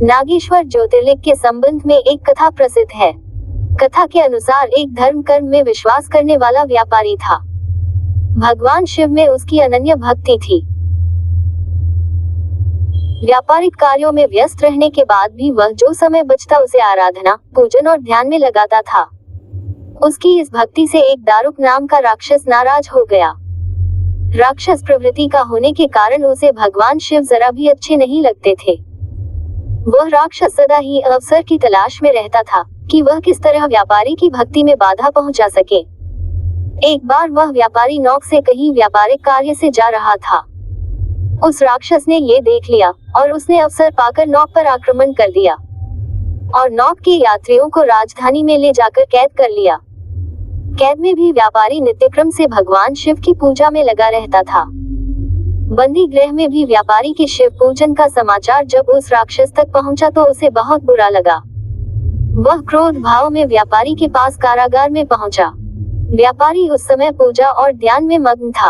नागेश्वर ज्योतिर्लिंग के संबंध में एक कथा प्रसिद्ध है। कथा के अनुसार एक धर्म कर्म में विश्वास करने वाला व्यापारी था। भगवान शिव में उसकी अनन्य भक्ति थी। व्यापारिक कार्यों में व्यस्त रहने के बाद भी वह जो समय बचता उसे आराधना, पूजन और ध्यान में लगाता था। उसकी इस भक्ति से एक दारुक नाम का राक्षस नाराज हो गया। राक्षस प्रवृत्ति का होने के कारण उसे भगवान शिव जरा भी अच्छे नहीं लगते थे। वह राक्षस सदा ही अवसर की तलाश में रहता था कि वह किस तरह व्यापारी की भक्ति में बाधा पहुंचा सके। एक बार वह व्यापारी नौक से कहीं व्यापारिक कार्य से जा रहा था। उस राक्षस ने ये देख लिया और उसने अवसर पाकर नौक पर आक्रमण कर दिया और नौक के यात्रियों को राजधानी में ले जाकर कैद कर लिया। कैद में भी व्यापारी नित्यक्रम से भगवान शिव की पूजा में लगा रहता था। बंदी गृह में भी व्यापारी के शिव पूजन का समाचार जब उस राक्षस तक पहुंचा तो उसे बहुत बुरा लगा। वह क्रोध भाव में व्यापारी के पास कारागार में पहुंचा। व्यापारी उस समय पूजा और ध्यान में मग्न था।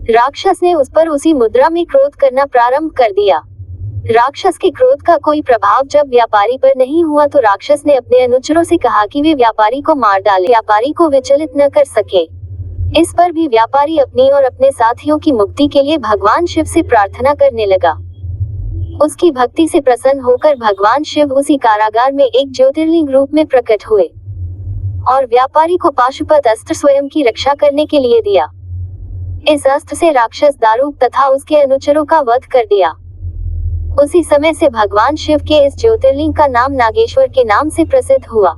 राक्षस ने उस पर उसी मुद्रा में क्रोध करना प्रारंभ कर दिया। राक्षस के क्रोध का कोई प्रभाव जब व्यापारी पर नहीं हुआ तो राक्षस ने अपने अनुचरों से कहा कि वे व्यापारी को मार डालें। व्यापारी को विचलित न कर सके। इस पर भी व्यापारी अपनी और अपने साथियों की मुक्ति के लिए भगवान शिव से प्रार्थना करने लगा। उसकी भक्ति से प्रसन्न होकर भगवान शिव उसी कारागार में एक ज्योतिर्लिंग रूप में प्रकट हुए और व्यापारी को पाशुपत अस्त्र स्वयं की रक्षा करने के लिए दिया। इस अस्त्र से राक्षस दारुक तथा उसके अनुचरों का वध कर दिया। उसी समय से भगवान शिव के इस ज्योतिर्लिंग का नाम नागेश्वर के नाम से प्रसिद्ध हुआ।